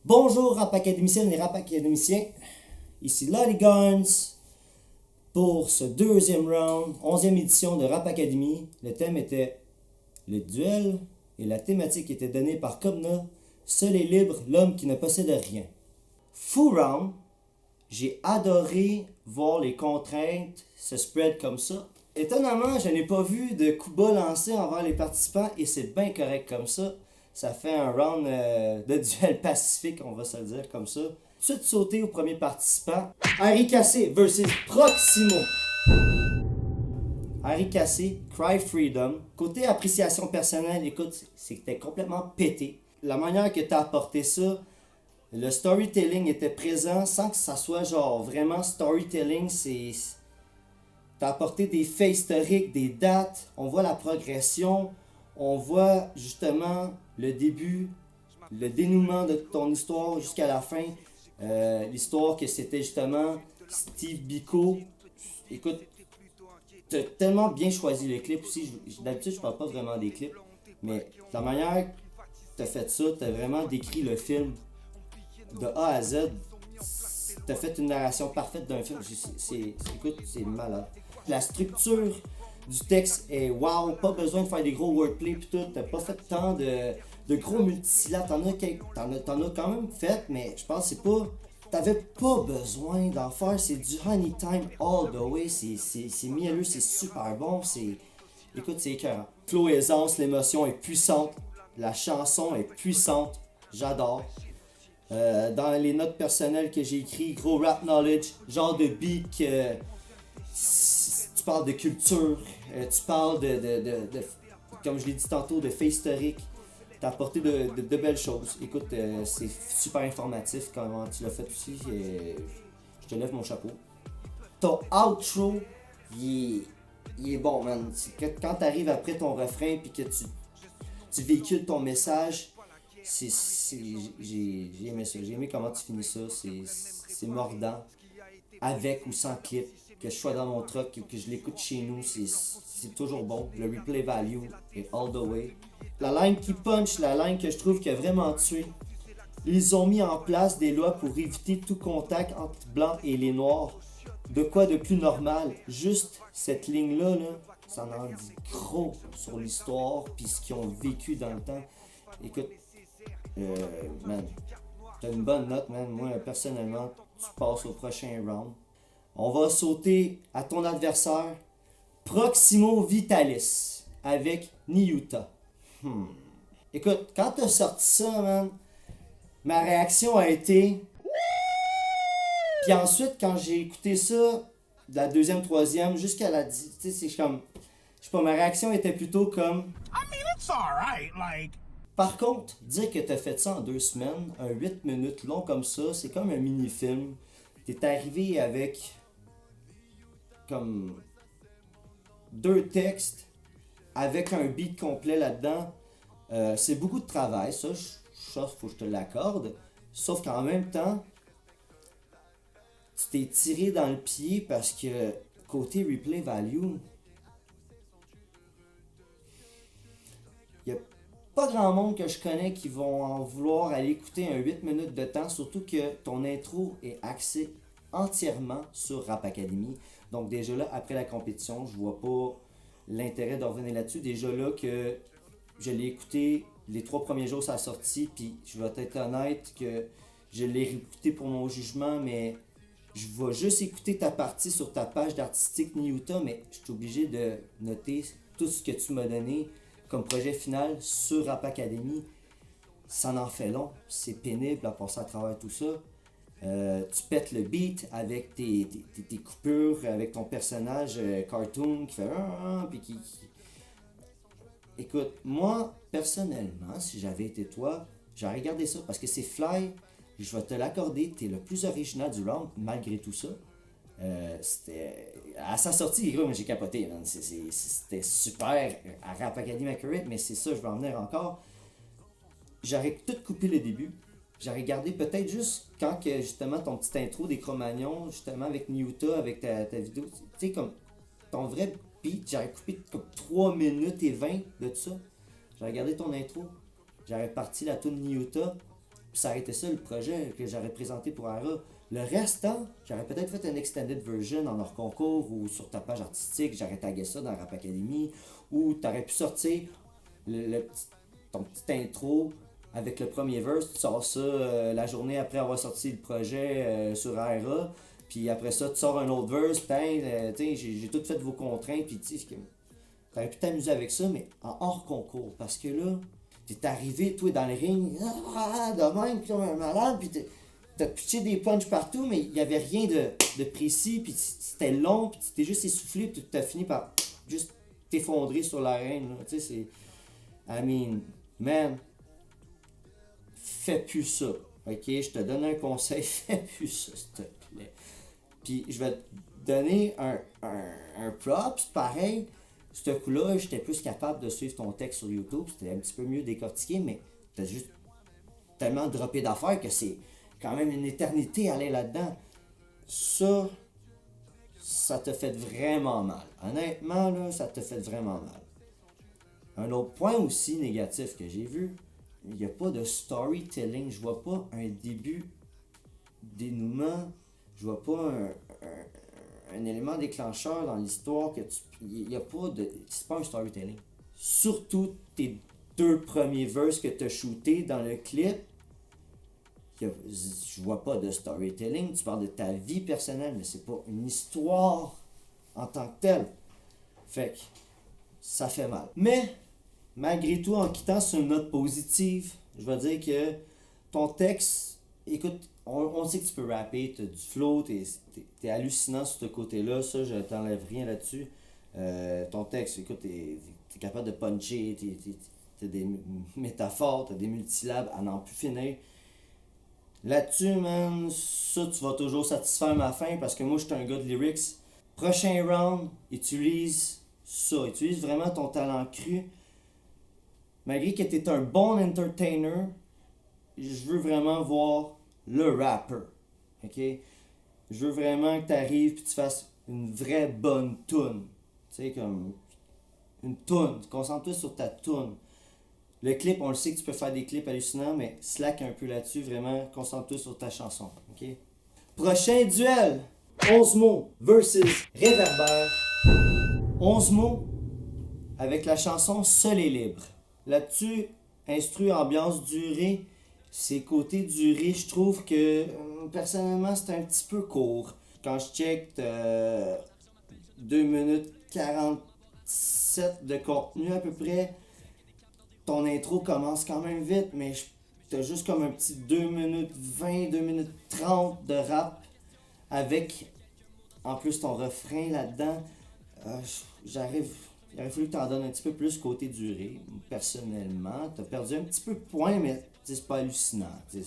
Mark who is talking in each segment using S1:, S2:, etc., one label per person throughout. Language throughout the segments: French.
S1: Bonjour Rap Académiciennes et Rap Académiciens, ici Lottie Guns pour ce deuxième round, 11e édition de Rap Academy. Le thème était le duel et la thématique était donnée par Kobna, seul et libre, l'homme qui ne possède rien. Full round, j'ai adoré voir les contraintes se spread comme ça. Étonnamment, je n'ai pas vu de coups bas lancés envers les participants et c'est bien correct comme ça. Ça fait un round de duel pacifique, on va se le dire comme ça. Tout de suite sauter au premier participant. Harry Cassé versus Proximo. Harry Cassé, Cry Freedom. Côté appréciation personnelle, écoute, c'était complètement pété. La manière que tu as apporté ça, le storytelling était présent sans que ça soit genre vraiment storytelling. T'as apporté des faits historiques, des dates, on voit la progression, on voit justement le début, le dénouement de ton histoire jusqu'à la fin. L'histoire que c'était justement Steve Biko. Écoute, t'as tellement bien choisi les clips aussi. D'habitude, je parle pas vraiment des clips, mais la manière que t'as fait ça, t'as vraiment décrit le film de A à Z. T'as fait une narration parfaite d'un film. Écoute, c'est malade. La structure du texte est wow, pas besoin de faire des gros wordplay pis tout. T'as pas fait tant de gros multisyllabes. T'en as quand même fait, mais je pense que c'est pas. T'avais pas besoin d'en faire. C'est du honey time all the way. C'est mielleux, c'est super bon. Écoute, c'est écœurant. Flow aisance, l'émotion est puissante. La chanson est puissante. J'adore. Dans les notes personnelles que j'ai écrites, gros rap knowledge, genre de beat que tu parles de culture, tu parles comme je l'ai dit tantôt, de faits historiques. T'as apporté de belles choses. Écoute, c'est super informatif comment tu l'as fait aussi. Je te lève mon chapeau. Ton outro, il est bon, man. Quand t'arrives après ton refrain puis que tu véhicules ton message, j'ai aimé ça. J'ai aimé comment tu finis ça. C'est mordant. Avec ou sans clip. Que je sois dans mon truck, que je l'écoute chez nous, c'est toujours bon. Le replay value est all the way. La line qui punch, la line que je trouve qui a vraiment tué. Ils ont mis en place des lois pour éviter tout contact entre blancs et les noirs. De quoi de plus normal? Juste cette ligne-là, ça en dit gros sur l'histoire puis ce qu'ils ont vécu dans le temps. Écoute, man, t'as une bonne note, man. Moi, personnellement, tu passes au prochain round. On va sauter à ton adversaire, Proximo Vitalis, avec Niuta. Écoute, quand t'as sorti ça, man, ma réaction a été... Puis ensuite, quand j'ai écouté ça, de la deuxième, troisième, jusqu'à la... Tu sais, c'est comme... Je sais pas, ma réaction était plutôt comme...
S2: It's alright, like...
S1: Par contre, dire que t'as fait ça en 2 semaines, un 8 minutes long comme ça, c'est comme un mini-film. T'es arrivé avec... comme 2 textes avec un beat complet là-dedans. C'est beaucoup de travail, ça faut que je te l'accorde. Sauf qu'en même temps, tu t'es tiré dans le pied parce que côté replay value, il n'y a pas grand monde que je connais qui vont en vouloir aller écouter un 8 minutes de temps, surtout que ton intro est axé entièrement sur Rap Academy. Donc déjà là, après la compétition, je vois pas l'intérêt de revenir là-dessus. Déjà là que je l'ai écouté les 3 premiers jours sa sortie, puis je vais être honnête que je l'ai réécouté pour mon jugement, mais je vais juste écouter ta partie sur ta page d'artistique Niuta, mais je suis obligé de noter tout ce que tu m'as donné comme projet final sur Rap Academy. Ça en fait long, c'est pénible à passer à travers tout ça. Tu pètes le beat avec tes coupures, avec ton personnage cartoon qui fait puis qui... Écoute, moi, personnellement, si j'avais été toi, j'aurais regardé ça parce que c'est fly, je vais te l'accorder, t'es le plus original du round malgré tout ça. C'était... À sa sortie, gros, j'ai capoté, man. C'était super à Rap Academy accurate, mais c'est ça, je vais en venir encore. J'aurais tout coupé le début. J'aurais gardé peut-être juste quand que justement ton petit intro des Cro-Magnons, justement avec Niuta, avec ta vidéo, tu sais, comme ton vrai beat, j'aurais coupé comme 3 minutes et 20 de ça. J'aurais gardé ton intro, j'aurais parti la tune Niuta, Puis ça aurait été ça le projet que j'aurais présenté pour Ara. Le restant, j'aurais peut-être fait une extended version en hors concours ou sur ta page artistique, j'aurais tagué ça dans Rap Academy, ou t'aurais pu sortir ton petit intro avec le premier verse, tu sors ça la journée après avoir sorti le projet sur Aira, puis après ça, tu sors un autre verse, j'ai tout fait vos contraintes, puis tu sais, t'aurais pu t'amuser avec ça, mais en hors concours, parce que là, t'es arrivé, toi, dans le ring, de même, puis un malade, puis t'as pitché des punches partout, mais il n'y avait rien de précis, puis c'était long, puis tu t'es juste essoufflé, puis t'as fini par juste t'effondrer sur l'arène, tu sais, c'est... I mean, man, fais plus ça, ok? Je te donne un conseil, fais plus ça, s'il te plaît. Puis je vais te donner un props, pareil. Ce coup-là, j'étais plus capable de suivre ton texte sur YouTube, c'était un petit peu mieux décortiqué, mais t'as juste tellement droppé d'affaires que c'est quand même une éternité à aller là-dedans. Ça te fait vraiment mal. Honnêtement, là, ça te fait vraiment mal. Un autre point aussi négatif que j'ai vu, il n'y a pas de storytelling. Je vois pas un début, dénouement. Je vois pas un élément déclencheur dans l'histoire que il y a pas de... C'est pas un storytelling. Surtout tes 2 premiers verses que tu as shootés dans le clip, je vois pas de storytelling. Tu parles de ta vie personnelle, mais c'est pas une histoire en tant que telle. Fait que ça fait mal. Mais malgré tout, en quittant sur une note positive, je vais dire que ton texte, écoute, on sait que tu peux rapper, tu as du flow, t'es hallucinant sur ce côté-là, ça, je t'enlève rien là-dessus. Ton texte, écoute, t'es capable de puncher, t'as des métaphores, t'as des multisyllabes à n'en plus finir. Là-dessus, man, ça, tu vas toujours satisfaire ma fin parce que moi, je suis un gars de lyrics. Prochain round, utilise ça, utilise vraiment ton talent cru. Malgré que tu es un bon entertainer, je veux vraiment voir le rapper. Ok? Je veux vraiment que tu arrives et tu fasses une vraie bonne tune. Tu sais, comme une tune. Concentre-toi sur ta tune. Le clip, on le sait que tu peux faire des clips hallucinants, mais slack un peu là-dessus. Vraiment, concentre-toi sur ta chanson. Ok? Prochain duel 11 mots versus Réverbère. 11 mots avec la chanson Seul et libre. Là-dessus, instru, ambiance, durée, c'est côté durée, je trouve que personnellement c'est un petit peu court. Quand je check 2 minutes 47 de contenu à peu près, ton intro commence quand même vite, mais t'as juste comme un petit 2 minutes 20, 2 minutes 30 de rap avec en plus ton refrain là-dedans. Il aurait fallu que tu en donnes un petit peu plus côté durée. Personnellement, tu as perdu un petit peu de points, mais c'est pas hallucinant. C'est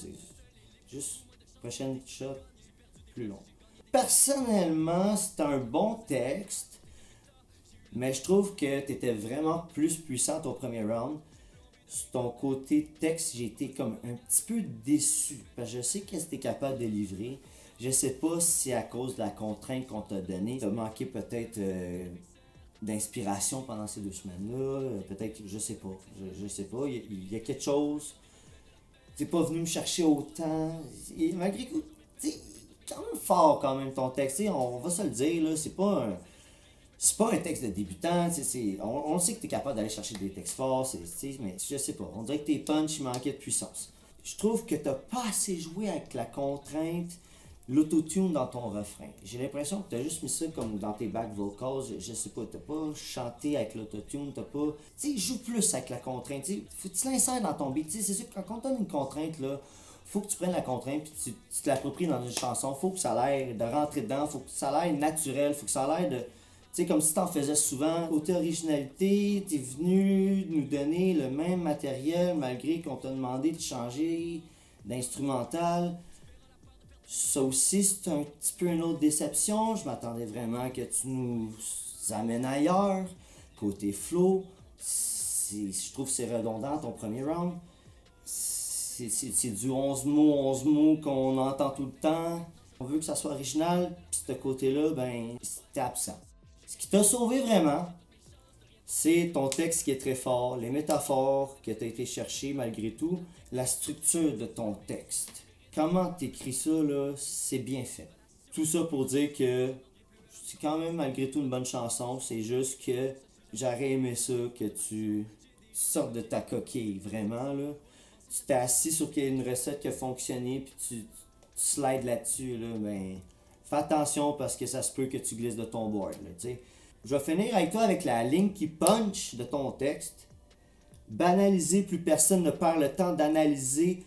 S1: juste prochaine shot, plus long. Personnellement, c'est un bon texte, mais je trouve que tu étais vraiment plus puissant au premier round. Sur ton côté texte, j'ai été comme un petit peu déçu. Parce que je sais qu'est-ce que tu es capable de livrer. Je sais pas si à cause de la contrainte qu'on t'a donnée, tu as manqué peut-être d'inspiration pendant ces 2 semaines-là. Peut-être, je sais pas. Je sais pas. Il y a quelque chose. T'es pas venu me chercher autant. Et malgré que, tu sais, quand même fort quand même ton texte. On va se le dire, là, c'est pas un texte de débutant. On sait que t'es capable d'aller chercher des textes forts, mais je sais pas. On dirait que tes punchs manquaient de puissance. Je trouve que t'as pas assez joué avec la contrainte, l'autotune dans ton refrain. J'ai l'impression que t'as juste mis ça comme dans tes back vocals, je sais pas, t'as pas chanté avec l'autotune, t'as pas... Tu sais, joue plus avec la contrainte, tu sais, faut que tu l'insères dans ton beat, tu sais, c'est sûr que quand on donne une contrainte, là, faut que tu prennes la contrainte puis tu te l'appropries dans une chanson, faut que ça a l'air de rentrer dedans, faut que ça a l'air naturel, faut que ça a l'air de... Tu sais, comme si t'en faisais souvent. Côté originalité, t'es venu nous donner le même matériel malgré qu'on t'a demandé de changer d'instrumental. Ça aussi, c'est un petit peu une autre déception. Je m'attendais vraiment que tu nous amènes ailleurs. Côté flow, je trouve que c'est redondant ton premier round. C'est du 11 mots qu'on entend tout le temps. On veut que ça soit original, puis ce côté-là, ben, c'était absent. Ce qui t'a sauvé vraiment, C'est ton texte qui est très fort, les métaphores que tu as été chercher malgré tout, la structure de ton texte. Comment tu écris ça, là, c'est bien fait. Tout ça pour dire que c'est quand même malgré tout une bonne chanson, c'est juste que j'aurais aimé ça que tu sortes de ta coquille, vraiment, là. Tu t'es assis sur une recette qui a fonctionné, puis tu slides là-dessus, là, ben, fais attention parce que ça se peut que tu glisses de ton board, là, tu sais. Je vais finir avec toi avec la ligne qui punch de ton texte. Banaliser, plus personne ne perd le temps d'analyser.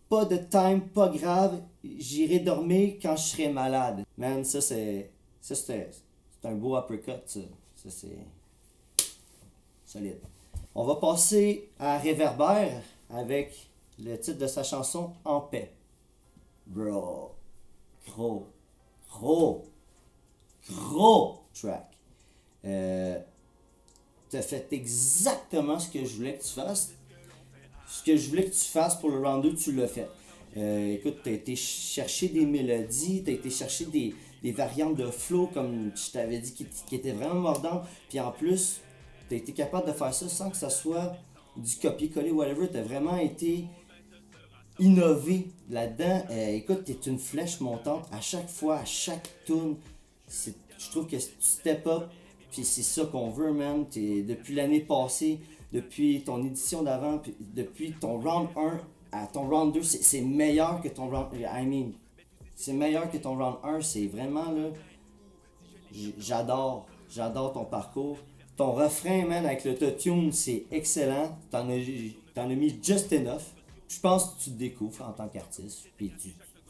S1: Pas de time, pas grave. J'irai dormir quand je serai malade. Man, c'est un beau uppercut, ça. Ça, c'est solide. On va passer à Réverbère avec le titre de sa chanson En paix. Bro. Gros track. T'as fait exactement ce que je voulais que tu fasses. Ce que je voulais que tu fasses pour le round 2, tu l'as fait. Écoute, t'as été chercher des mélodies, t'as été chercher des variantes de flow, comme je t'avais dit, qui étaient vraiment mordantes. Puis en plus, t'as été capable de faire ça sans que ça soit du copier-coller, whatever. T'as vraiment été innové là-dedans. Écoute, t'es une flèche montante à chaque fois, à chaque tune. Je trouve que tu step up, puis c'est ça qu'on veut, man. Depuis l'année passée, depuis ton édition d'avant, puis depuis ton round 1 à ton round 2, c'est meilleur que ton round... c'est meilleur que ton round 1, c'est vraiment, là... J'adore ton parcours. Ton refrain, man, avec l'autotune, c'est excellent. T'en as mis just enough. Je pense que tu te découvres en tant qu'artiste, puis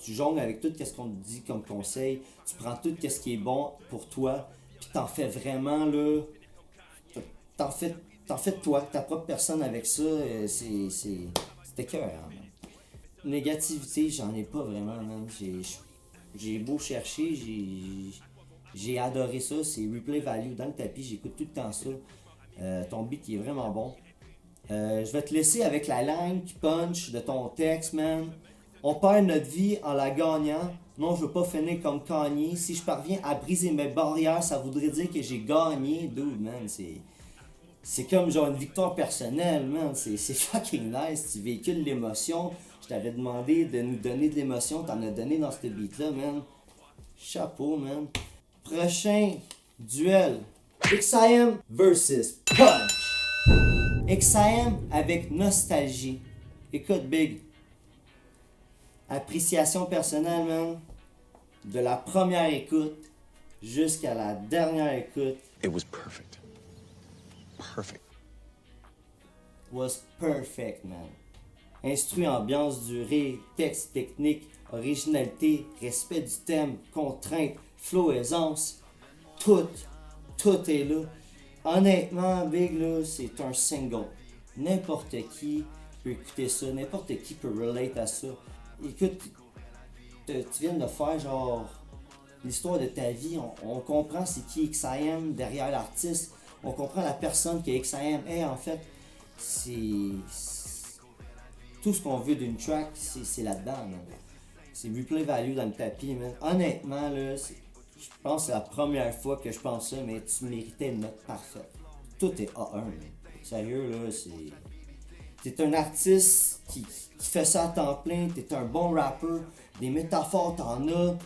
S1: tu jongles avec tout ce qu'on te dit comme conseil, tu prends tout ce qui est bon pour toi, puis t'en fais vraiment, là, t'en fais de toi, ta propre personne avec ça, c'est écœurant, man. Négativité, j'en ai pas vraiment, man. J'ai beau chercher, j'ai adoré ça, c'est replay value dans le tapis, j'écoute tout le temps ça. Ton beat il est vraiment bon. Je vais te laisser avec la ligne qui punch de ton texte, man. On perd notre vie en la gagnant. Non, je veux pas finir comme Kanye. Si je parviens à briser mes barrières, ça voudrait dire que j'ai gagné. Dude, man, c'est comme genre une victoire personnelle, man. C'est fucking nice. Tu véhicules l'émotion. Je t'avais demandé de nous donner de l'émotion. T'en as donné dans ce beat-là, man. Chapeau, man. Prochain duel. XIM versus Punch. XIM avec nostalgie. Écoute, Big. Appréciation personnelle, man. De la première écoute jusqu'à la dernière écoute.
S3: It was perfect. Perfect.
S1: Was perfect, man. Instru, ambiance, durée, texte, technique, originalité, respect du thème, contrainte, flow, aisance. Tout est là. Honnêtement, Big, là, c'est un single. N'importe qui peut écouter ça, n'importe qui peut relate à ça. Écoute, tu viens de faire genre l'histoire de ta vie, on comprend c'est qui XIM derrière l'artiste, on comprend la personne que XIM est en fait. C'est tout ce qu'on veut d'une track, c'est là-dedans, man. C'est replay value dans le tapis, man. Honnêtement, là, je pense que c'est la première fois que je pense ça, mais tu méritais une note parfaite. Tout est A1, man. Sérieux, là, t'es un artiste qui fait ça à temps plein, t'es un bon rappeur, des métaphores t'en as,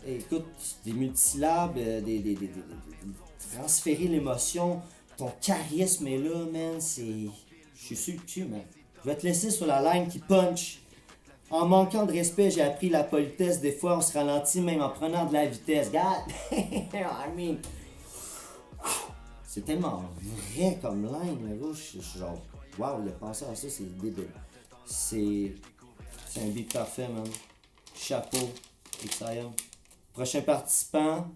S1: écoute, des multisyllabes, transférer l'émotion, ton charisme est là, man, je suis sur le cul, man. Je vais te laisser sur la ligne qui punch. En manquant de respect, j'ai appris la politesse. Des fois, on se ralentit même en prenant de la vitesse. God, I mean, c'est tellement vrai comme ligne, là. Je suis genre, wow, il a pensé à ça, c'est débile. C'est un beat parfait, man. Chapeau, XIM. Prochain participant,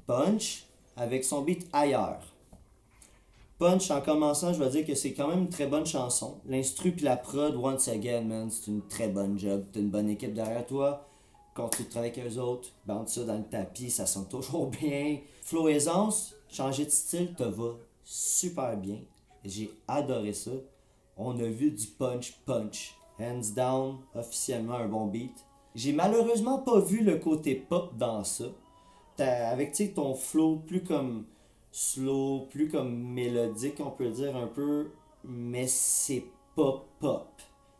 S1: Punch, avec son beat Ailleurs. Punch, en commençant, je vais dire que c'est quand même une très bonne chanson. L'instru puis la prod, once again, man, c'est une très bonne job. T'as une bonne équipe derrière toi. Continue de travailler avec eux autres. Bande ça dans le tapis, ça sonne toujours bien. Flow aisance, changer de style, te va super bien. J'ai adoré ça. On a vu du punch. Hands down, officiellement un bon beat. J'ai malheureusement pas vu le côté pop dans ça. Avec ton flow plus comme slow, plus comme mélodique, on peut dire un peu, mais c'est pas pop.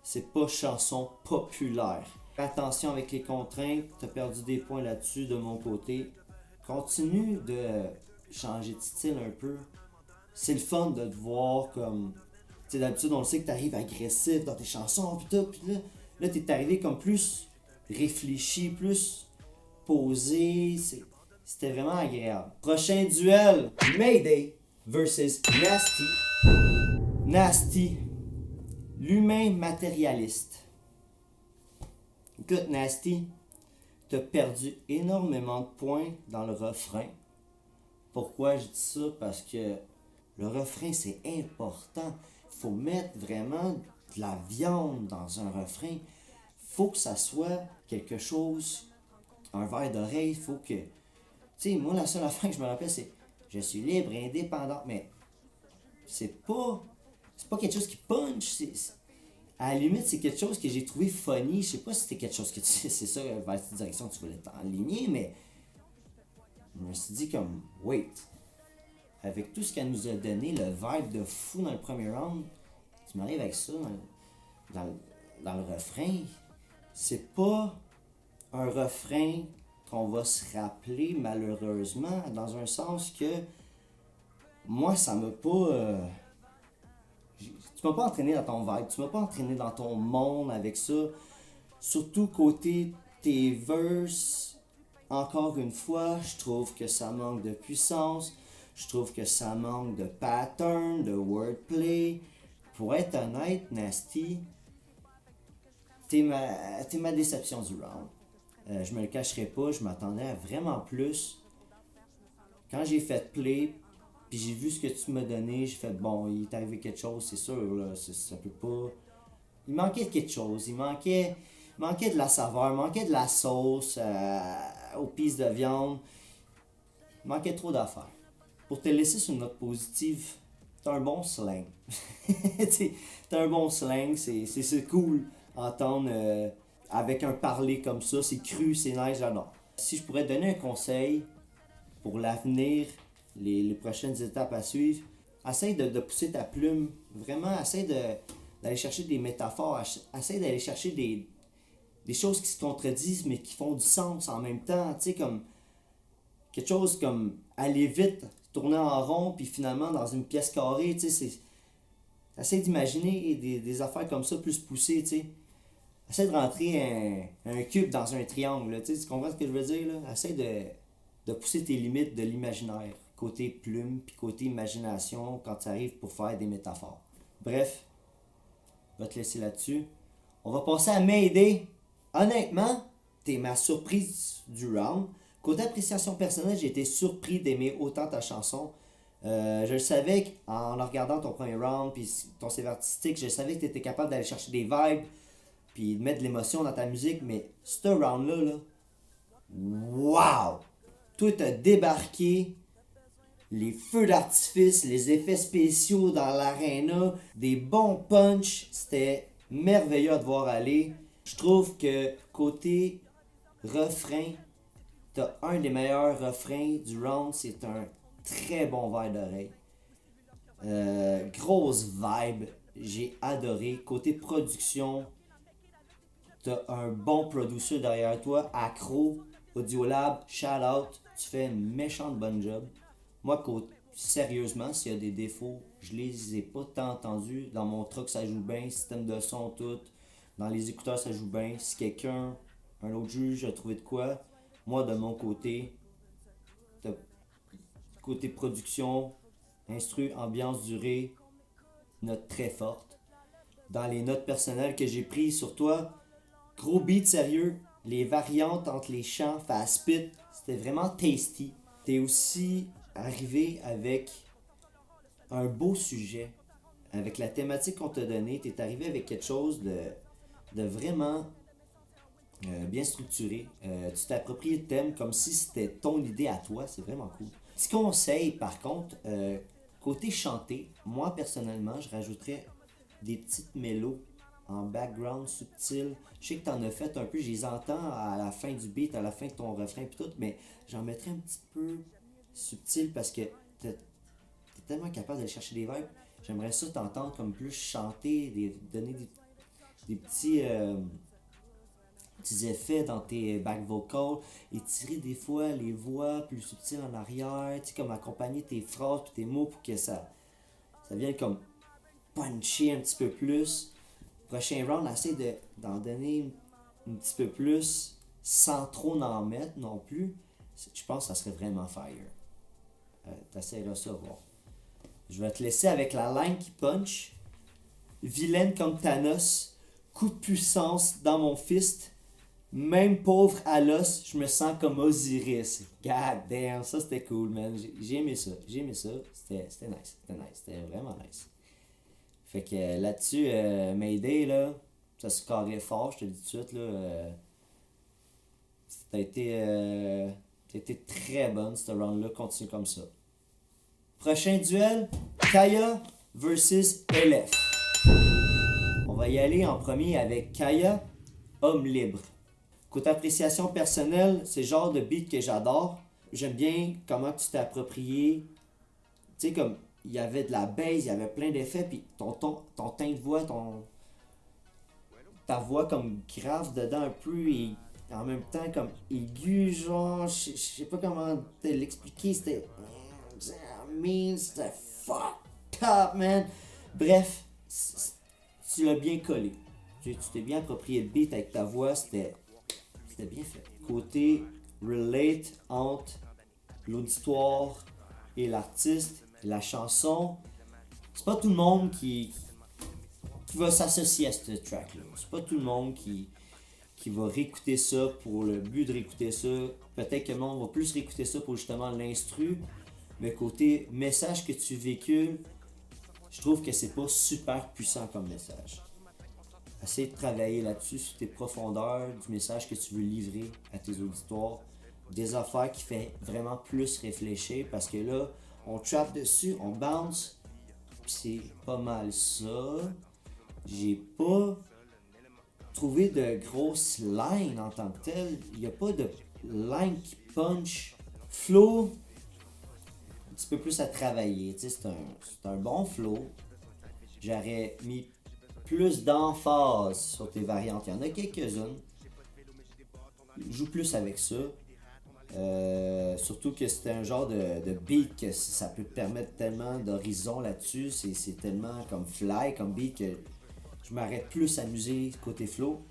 S1: C'est pas chanson populaire. Fais attention avec les contraintes, t'as perdu des points là-dessus de mon côté. Continue de changer de style un peu. C'est le fun de te voir comme. Tu sais, d'habitude, on le sait que t'arrives agressif dans tes chansons, pis tout, pis là t'es arrivé comme plus réfléchi, plus posé. C'était vraiment agréable. Prochain duel, Mayday versus Nasty. Nasty, l'humain matérialiste. Écoute, Nasty, t'as perdu énormément de points dans le refrain. Pourquoi je dis ça? Parce que le refrain, c'est important. Il faut mettre vraiment de la viande dans un refrain. Il faut que ça soit quelque chose, un verre d'oreille. Il faut que... Tu sais, moi, la seule affaire que je me rappelle, c'est je suis libre et indépendant. Mais c'est pas quelque chose qui punch. À la limite, c'est quelque chose que j'ai trouvé funny. Je sais pas si c'était quelque chose que c'est ça, vers cette direction que tu voulais t'enligner, mais je me suis dit comme, wait, avec tout ce qu'elle nous a donné, le vibe de fou dans le premier round, tu m'arrives avec ça dans le refrain. C'est pas un refrain qu'on va se rappeler malheureusement, dans un sens que moi, ça m'a pas... tu m'as pas entraîné dans ton vibe, tu m'as pas entraîné dans ton monde avec ça. Surtout côté tes verses, encore une fois, je trouve que ça manque de puissance, je trouve que ça manque de pattern, de wordplay. Pour être honnête, Nasty, t'es ma déception du round. Je me le cacherai pas, je m'attendais à vraiment plus. Quand j'ai fait play, puis j'ai vu ce que tu m'as donné, j'ai fait bon, il est arrivé quelque chose, c'est sûr, là, ça peut pas. Il manquait de quelque chose, il manquait de la saveur, il manquait de la sauce aux pistes de viande, il manquait trop d'affaires. Pour te laisser sur une note positive, t'as un bon slang. T'as un bon slang, c'est cool entendre avec un parler comme ça, c'est cru, c'est nice, j'adore. Si je pourrais te donner un conseil pour l'avenir, les prochaines étapes à suivre, essaye de pousser ta plume, vraiment, essaye d'aller chercher des métaphores, essaye d'aller chercher des choses qui se contredisent mais qui font du sens en même temps, tu sais, comme quelque chose comme aller vite, tourner en rond, puis finalement dans une pièce carrée, tu sais, essaye d'imaginer des affaires comme ça plus poussées, tu sais. Essaye de rentrer un cube dans un triangle, là, tu sais, tu comprends ce que je veux dire, là? Essaye de pousser tes limites de l'imaginaire, côté plume, puis côté imagination, quand tu arrives pour faire des métaphores. Bref, je vais te laisser là-dessus. On va passer à Mayday. Honnêtement, t'es ma surprise du round. Côté appréciation personnelle, j'ai été surpris d'aimer autant ta chanson. Je le savais en regardant ton premier round, puis ton CV artistique, je savais que tu étais capable d'aller chercher des vibes, puis de mettre de l'émotion dans ta musique, mais ce round-là, là, wow! Toi, t'as débarqué, les feux d'artifice, les effets spéciaux dans l'aréna, des bons punchs, c'était merveilleux à te voir aller. Je trouve que côté refrain, t'as un des meilleurs refrains du round, c'est un très bon verre d'oreille. Grosse vibe, j'ai adoré. Côté production, t'as un bon producer derrière toi, Accro, Audiolab, shout out, tu fais une méchante bonne job. Moi, sérieusement, s'il y a des défauts, je les ai pas tant entendus. Dans mon truck, ça joue bien, système de son, tout. Dans les écouteurs, ça joue bien. Si quelqu'un, un autre juge, a trouvé de quoi, moi, de mon côté, côté production, instru, ambiance, durée, note très forte. Dans les notes personnelles que j'ai prises sur toi, gros beat sérieux, les variantes entre les chants, fast pit, c'était vraiment tasty. T'es aussi arrivé avec un beau sujet, avec la thématique qu'on t'a donnée, t'es arrivé avec quelque chose de vraiment bien structuré. Tu t'es approprié le thème comme si c'était ton idée à toi, c'est vraiment cool. Petit conseil par contre, côté chanté, moi personnellement, je rajouterais des petites mélos en background subtil. Je sais que t'en as fait un peu, je les entends à la fin du beat, à la fin de ton refrain pis tout, mais j'en mettrais un petit peu subtil parce que t'es tellement capable d'aller chercher des vibes. J'aimerais ça t'entendre comme plus chanter, donner des petits effets dans tes back vocals, étirer des fois les voix plus subtiles en arrière, tu sais, comme accompagner tes phrases et tes mots pour que ça vienne comme puncher un petit peu plus. Prochain round, essaie d'en donner un petit peu plus sans trop en mettre non plus. Je pense que ça serait vraiment fire. T'essaieras ça, voir. Je vais te laisser avec la line qui punch. Vilaine comme Thanos, coup de puissance dans mon fist. Même pauvre à l'os, je me sens comme Osiris. God damn, ça c'était cool, man. J'ai aimé ça. C'était nice. C'était vraiment nice. Fait que là-dessus, Mayday, là, ça se carrait fort, je te le dis tout de suite, là. T'as été très bonne, cette round-là. Continue comme ça. Prochain duel, Kaya versus LF. On va y aller en premier avec Kaya, homme libre. Côté appréciation personnelle, c'est le genre de beat que j'adore. J'aime bien comment tu t'es approprié. Tu sais, comme il y avait de la bass, il y avait plein d'effets, puis ton teint de voix, ta voix comme grave dedans un peu et en même temps comme aigu, genre, je sais pas comment te l'expliquer, c'était fucked up, man. Bref, tu l'as bien collé. Tu t'es bien approprié le beat avec ta voix, c'était bien fait. Côté relate entre l'auditoire et l'artiste, la chanson, c'est pas tout le monde qui va s'associer à ce track-là. C'est pas tout le monde qui va réécouter ça pour le but de réécouter ça. Peut-être que le monde va plus réécouter ça pour justement l'instru, mais côté message que tu véhicules, je trouve que c'est pas super puissant comme message. Essaye de travailler là-dessus, sur tes profondeurs du message que tu veux livrer à tes auditoires. Des affaires qui fait vraiment plus réfléchir parce que là, on trap dessus, on bounce, puis c'est pas mal ça. J'ai pas trouvé de grosses lines en tant que telles. Il n'y a pas de line qui punch. Flow, un petit peu plus à travailler. Tu sais, c'est un bon flow. J'aurais mis plus d'emphase sur tes variantes. Il y en a quelques-unes. Joue plus avec ça. Surtout que c'était un genre de beat que ça peut te permettre tellement d'horizon là-dessus. C'est tellement comme fly, comme beat que je m'arrête plus à amuser côté flow.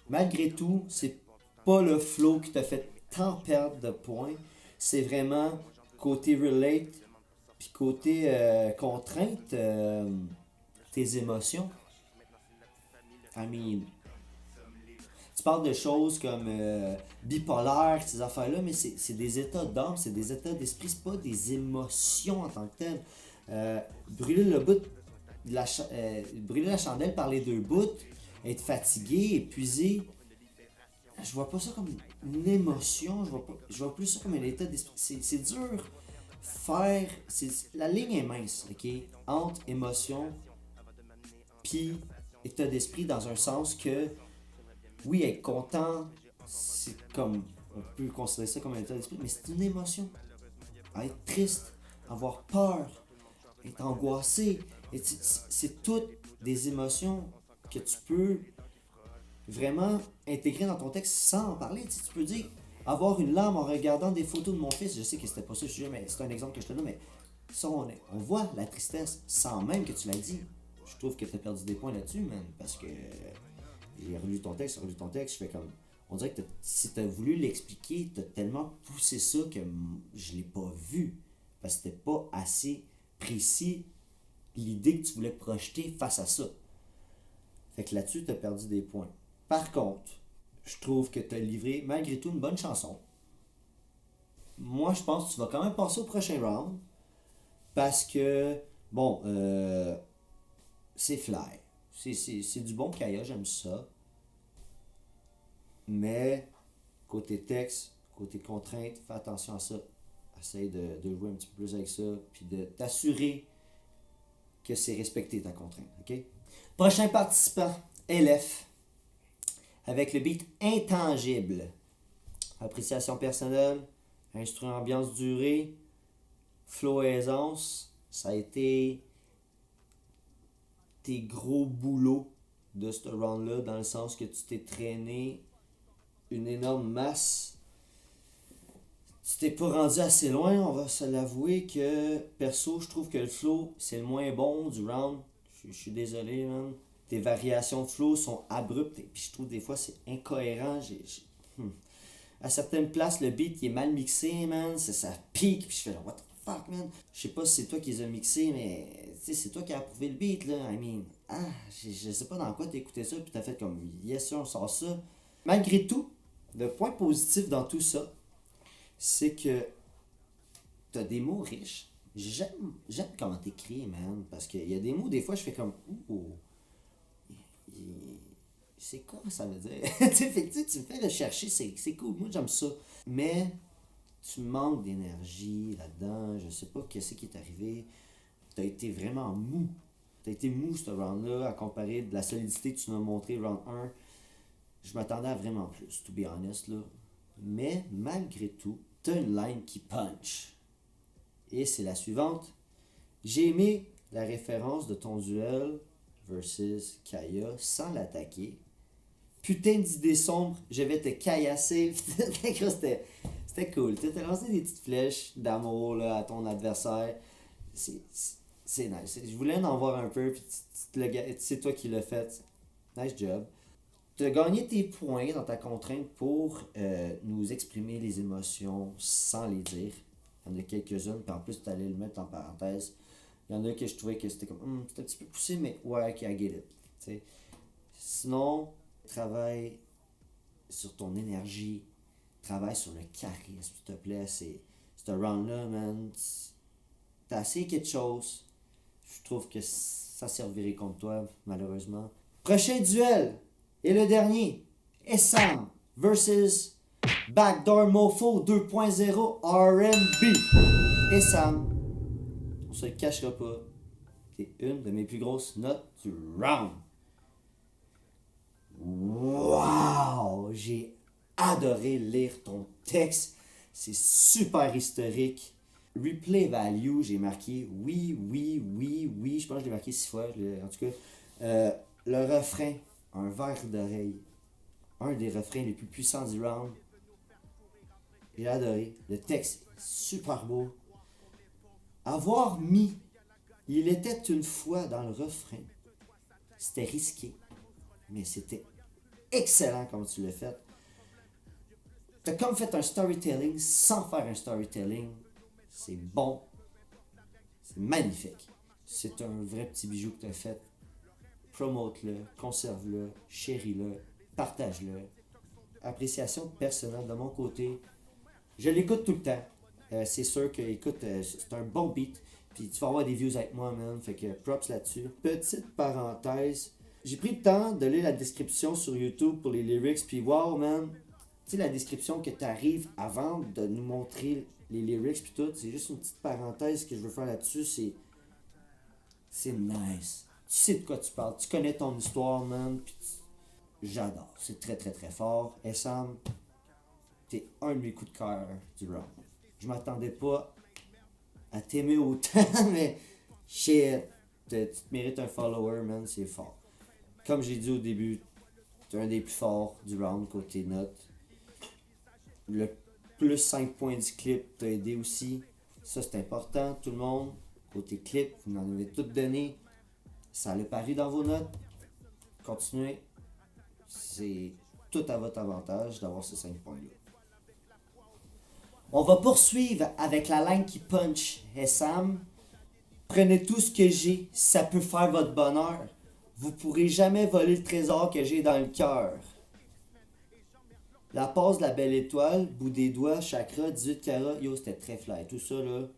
S1: Malgré tout, c'est pas le flow qui t'a fait tant perdre de points. C'est vraiment côté relate, puis côté contrainte, tes émotions. I mean, tu parles de choses comme bipolaire, ces affaires-là, mais c'est des états d'âme, c'est des états d'esprit, c'est pas des émotions en tant que telles. Brûler le bout brûler la chandelle par les deux bouts, être fatigué, épuisé, je vois pas ça comme une émotion, je vois plus ça comme un état d'esprit. C'est dur faire. La ligne est mince, ok? Entre émotion puis état d'esprit dans un sens que oui, être content, c'est comme. On peut considérer ça comme un état d'esprit, mais c'est une émotion. Être triste, avoir peur, être angoissé, c'est toutes des émotions que tu peux vraiment intégrer dans ton texte sans en parler. Tu peux dire avoir une larme en regardant des photos de mon fils. Je sais que c'était pas ça le sujet, mais c'est un exemple que je te donne, mais ça, on voit la tristesse sans même que tu l'as dit. Je trouve que tu as perdu des points là-dessus, man, parce que j'ai relu ton texte, je fais comme. On dirait que si tu as voulu l'expliquer, tu as tellement poussé ça que je l'ai pas vu. Parce que c'était pas assez précis l'idée que tu voulais projeter face à ça. Fait que là-dessus, tu as perdu des points. Par contre, je trouve que tu as livré malgré tout une bonne chanson. Moi, je pense que tu vas quand même passer au prochain round. Parce que, bon, c'est fly. C'est du bon Kaya, j'aime ça. Mais, côté texte, côté contrainte, fais attention à ça. Essaye de jouer un petit peu plus avec ça. Puis de t'assurer que c'est respecté ta contrainte. OK? Prochain participant, LF. Avec le beat Intangible. Appréciation personnelle, instrument ambiance durée. Flow aisance, ça a été tes gros boulots de ce round-là, dans le sens que tu t'es traîné une énorme masse. Tu t'es pas rendu assez loin, on va se l'avouer que perso, je trouve que le flow, c'est le moins bon du round. Je suis désolé, man. Tes variations de flow sont abruptes, et puis je trouve des fois c'est incohérent. À certaines places, le beat il est mal mixé, man. Ça pique, puis je fais what the fuck, man. Je sais pas si c'est toi qui les as mixés, mais c'est toi qui as approuvé le beat, là. I mean, je sais pas dans quoi t'as écouté ça, puis t'as fait comme yes, sir, on sort ça. Malgré tout, le point positif dans tout ça, c'est que t'as des mots riches. J'aime comment t'écris, man. Parce qu'il y a des mots, des fois, je fais comme ouh. C'est quoi ça veut dire? Fait que, tu me fais rechercher, c'est cool, moi j'aime ça. Mais tu manques d'énergie là-dedans, je sais pas qu'est-ce qui est arrivé. T'as été vraiment mou. T'as été mou ce round-là, à comparer de la solidité que tu m'as montré round 1. Je m'attendais à vraiment plus, to be honest, là. Mais malgré tout, t'as une line qui punch. Et c'est la suivante. J'ai aimé la référence de ton duel versus Kaya sans l'attaquer. Putain d'idée sombre, je vais te caillasser. C'était cool. Tu t'as lancé des petites flèches d'amour là, à ton adversaire. C'est nice. Je voulais en voir un peu, puis c'est toi qui l'as fait. Nice job. Tu as gagné tes points dans ta contrainte pour nous exprimer les émotions sans les dire. Il y en a quelques-unes, puis en plus, tu allais le mettre en parenthèse. Il y en a que je trouvais que c'était comme, c'était un petit peu poussé, mais ouais, ok, I get it. T'sais. Sinon, travaille sur ton énergie, travaille sur le charisme, s'il te plaît. C'est ce round-là, man. T'as essayé quelque chose. Je trouve que ça servirait contre toi, malheureusement. Prochain duel, et le dernier, Essam versus Backdoor Mofo 2.0 R&B. Essam, on se le cachera pas, c'est une de mes plus grosses notes du round. Wow! J'ai adoré lire ton texte. C'est super historique. Replay value, j'ai marqué oui. Je pense que je l'ai marqué 6 fois. En tout cas, le refrain, un verre d'oreille. Un des refrains les plus puissants du round. J'ai adoré. Le texte, super beau. Avoir mis il était une fois dans le refrain. C'était risqué, mais c'était excellent comme tu l'as fait. Tu as comme fait un storytelling sans faire un storytelling. C'est bon. C'est magnifique. C'est un vrai petit bijou que tu as fait. Promote-le, conserve-le, chéris-le, partage-le. Appréciation personnelle de mon côté. Je l'écoute tout le temps. C'est sûr que, écoute, c'est un bon beat. Puis tu vas avoir des views avec moi, man. Fait que props là-dessus. Petite parenthèse. J'ai pris le temps de lire la description sur YouTube pour les lyrics. Puis wow, man. Tu sais, la description que tu arrives avant de nous montrer les lyrics. Puis tout. C'est juste une petite parenthèse que je veux faire là-dessus. C'est nice. Tu sais de quoi tu parles. Tu connais ton histoire, man. Puis j'adore. C'est très, très, très fort. Et Sam, t'es un de mes coups de cœur du round. Je m'attendais pas à t'aimer autant, mais shit, tu te mérites un follower, man, c'est fort. Comme j'ai dit au début, t'es un des plus forts du round côté notes. Le plus 5 points du clip t'a aidé aussi. Ça, c'est important, tout le monde. Côté clip, vous m'en avez tout donné. Ça a paru dans vos notes. Continuez. C'est tout à votre avantage d'avoir ces 5 points-là. On va poursuivre avec la ligne qui punch. Et Sam, prenez tout ce que j'ai, ça peut faire votre bonheur. Vous pourrez jamais voler le trésor que j'ai dans le cœur. La passe de la belle étoile, bout des doigts, chakra, 18 carats, yo, c'était très fly. Tout ça, là,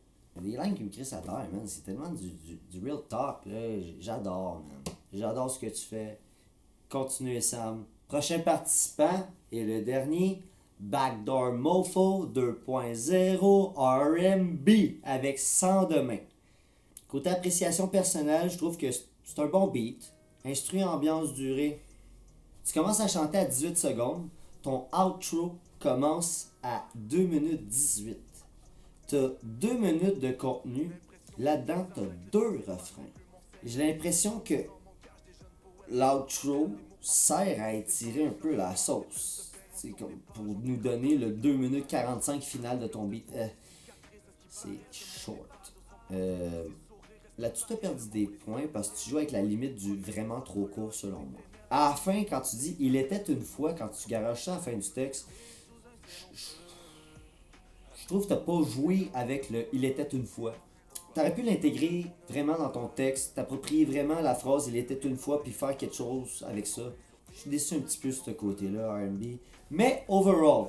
S1: des lignes qui me crient à terre, man. C'est tellement du real talk, là. J'adore, man. J'adore ce que tu fais. Continuez, Sam. Prochain participant, et le dernier, Backdoor Mofo 2.0 R&B avec 100 de main. Côté appréciation personnelle, je trouve que c'est un bon beat. Instru, ambiance, durée. Tu commences à chanter à 18 secondes. Ton outro commence à 2 minutes 18. t'as 2 minutes de contenu. Là-dedans, t'as 2 refrains. J'ai l'impression que l'outro sert à étirer un peu la sauce. C'est comme pour nous donner le 2 minutes 45 final de ton beat. C'est short. Là-dessus, tu as perdu des points parce que tu joues avec la limite du vraiment trop court selon moi. À la fin, quand tu dis il était une fois, quand tu garages ça à la fin du texte, je trouve que tu n'as pas joué avec le il était une fois. Tu aurais pu l'intégrer vraiment dans ton texte, t'approprier vraiment la phrase il était une fois, puis faire quelque chose avec ça. Je suis déçu un petit peu de ce côté-là, R&B. Mais overall,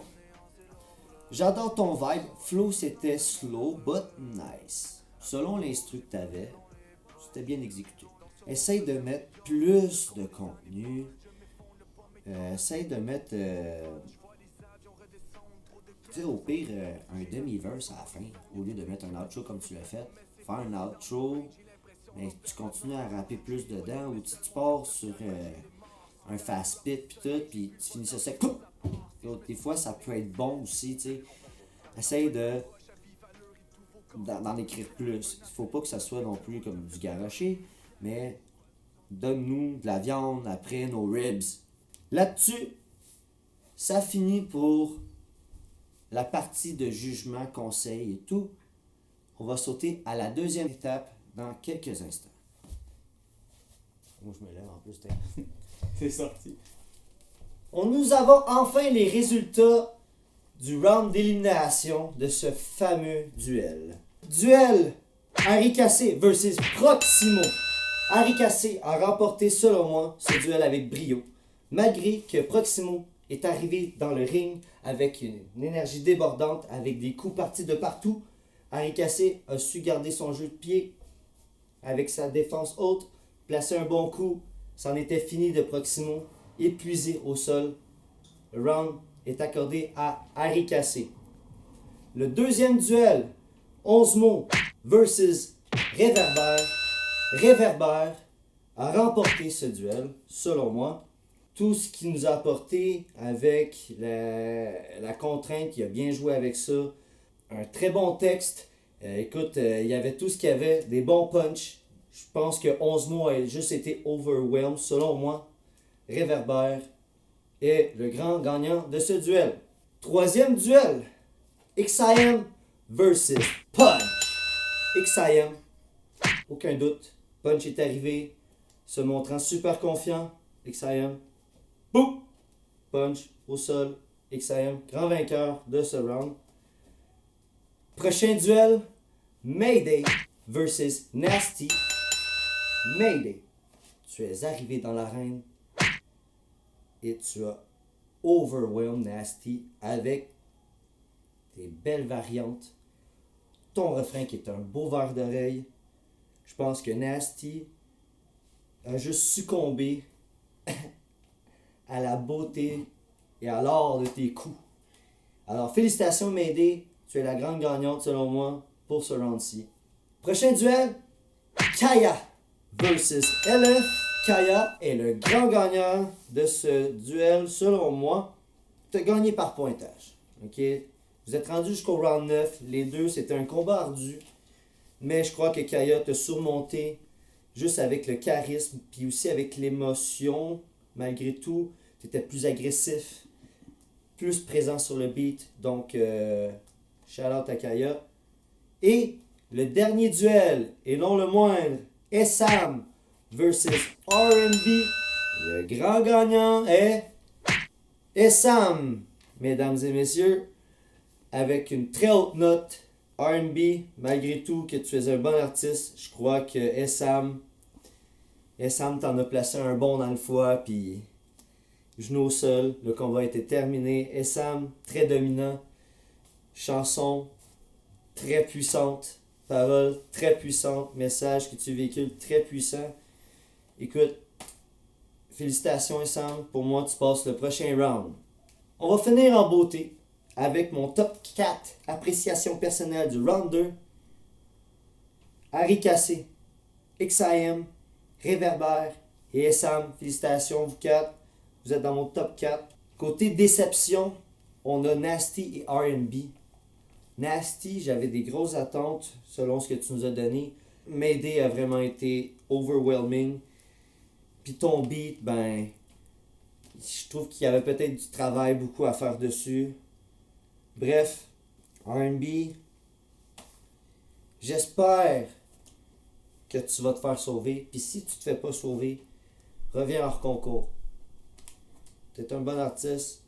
S1: j'adore ton vibe. Flow, c'était slow, but nice. Selon l'instru que t'avais, c'était bien exécuté. Essaye de mettre plus de contenu. Essaye de mettre, tu sais, au pire, un demi-verse à la fin, au lieu de mettre un outro comme tu l'as fait. Faire un outro, mais tu continues à rapper plus dedans, ou tu pars sur un fast pit, puis tout, puis tu finis ça sec. Des fois, ça peut être bon aussi, tu sais. Essaye d'en écrire plus. Il faut pas que ça soit non plus comme du garoché, mais donne-nous de la viande après nos ribs. Là-dessus, ça finit pour la partie de jugement, conseil et tout. On va sauter à la deuxième étape dans quelques instants. Moi, je me lève en plus, c'est sorti. Nous avons enfin les résultats du round d'élimination de ce fameux duel. Duel Harry Cassé versus Proximo. Harry Cassé a remporté, selon moi, ce duel avec brio, malgré que Proximo est arrivé dans le ring avec une énergie débordante, avec des coups partis de partout. Harry Cassé a su garder son jeu de pied avec sa défense haute, placer un bon coup. C'en était fini de Proximo, épuisé au sol. Le round est accordé à Harry Cassé. Le deuxième duel, 11 mots versus Réverbère. Réverbère a remporté ce duel, selon moi. Tout ce qu'il nous a apporté avec la contrainte, il a bien joué avec ça. Un très bon texte. Écoute, il y avait tout ce qu'il y avait, des bons punch. Je pense que 11 mots a juste été overwhelmed, selon moi. Réverbère est le grand gagnant de ce duel. Troisième duel, XIM versus Punch. XIM, aucun doute, Punch est arrivé, se montrant super confiant. XIM, boum, Punch au sol. XIM, grand vainqueur de ce round. Prochain duel, Mayday versus Nasty. Mayday, tu es arrivé dans l'arène et tu as overwhelmed Nasty avec des belles variantes. Ton refrain qui est un beau verre d'oreille. Je pense que Nasty a juste succombé à la beauté et à l'art de tes coups. Alors félicitations Mayday, tu es la grande gagnante selon moi pour ce round-ci. Prochain duel, Kaya versus LF. Kaya est le grand gagnant de ce duel selon moi. Tu as gagné par pointage. Ok? Vous êtes rendu jusqu'au round 9. Les deux, c'était un combat ardu. Mais je crois que Kaya t'a surmonté juste avec le charisme, puis aussi avec l'émotion. Malgré tout, tu étais plus agressif, plus présent sur le beat. Donc, shout out à Kaya. Et le dernier duel, et non le moindre, Essam versus R&B. Le grand gagnant est Essam, mesdames et messieurs, avec une très haute note. R&B, malgré tout que tu es un bon artiste, je crois que Essam t'en a placé un bon dans le foie, puis genou au sol, le combat était terminé. Essam, très dominant, chanson très puissante, paroles très puissantes, message que tu véhicules très puissant. Écoute, félicitations Essam, pour moi tu passes le prochain round. On va finir en beauté avec mon top 4 appréciation personnelle du round 2. Harry Cassé, XIM, Réverbère et Essam, félicitations vous 4. Vous êtes dans mon top 4. Côté déception, on a Nasty et R&B. Nasty, j'avais des grosses attentes selon ce que tu nous as donné. Mayday a vraiment été overwhelming. Puis ton beat, ben, je trouve qu'il y avait peut-être du travail beaucoup à faire dessus. Bref, R&B, j'espère que tu vas te faire sauver. Puis si tu te fais pas sauver, reviens hors concours. T'es un bon artiste.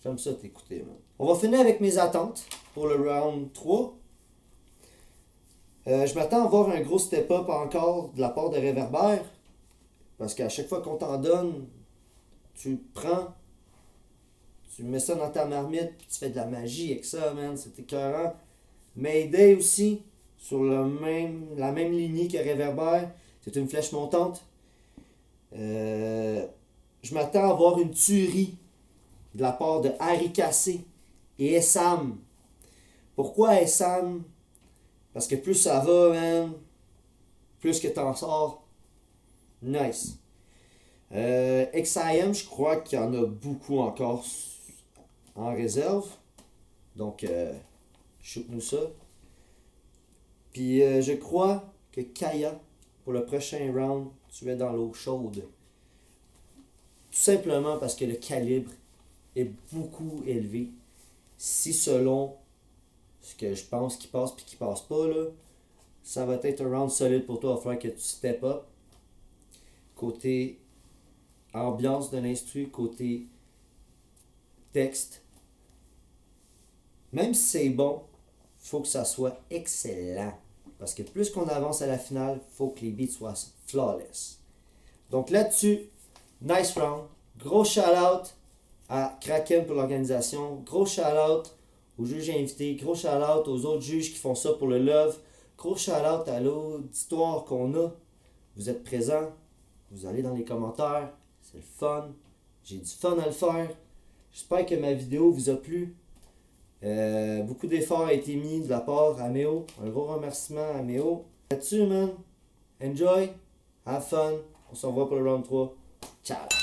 S1: J'aime ça t'écouter, man. On va finir avec mes attentes pour le round 3. Je m'attends à voir un gros step-up encore de la part de Réverbère. Parce qu'à chaque fois qu'on t'en donne, tu le prends, tu mets ça dans ta marmite, puis tu fais de la magie avec ça, man. C'est écœurant. Mayday aussi, sur la même lignée que Réverbère. C'est une flèche montante. Je m'attends à voir une tuerie de la part de Harry Cassé et Essam. Pourquoi Essam? Parce que plus ça va, man, plus que t'en sors. Nice. XIM, je crois qu'il y en a beaucoup encore en réserve. Donc, shoot-nous ça. Puis, je crois que Kaya, pour le prochain round, tu es dans l'eau chaude. Tout simplement parce que le calibre est beaucoup élevé. Si selon ce que je pense qui passe puis qui passe pas, là, ça va être un round solide pour toi. Il va falloir que tu step up. Côté ambiance de l'instru, côté texte. Même si c'est bon, il faut que ça soit excellent. Parce que plus qu'on avance à la finale, il faut que les beats soient flawless. Donc là-dessus, nice round. Gros shout-out à Kraken pour l'organisation. Gros shout-out aux juges invités. Gros shout-out aux autres juges qui font ça pour le love. Gros shout-out à l'auditoire qu'on a. Vous êtes présents. Vous allez dans les commentaires. C'est le fun. J'ai du fun à le faire. J'espère que ma vidéo vous a plu. Beaucoup d'efforts a été mis de la part à Méo. Un gros remerciement à Méo. Là-dessus, man. Enjoy. Have fun. On se revoit pour le round 3. Ciao.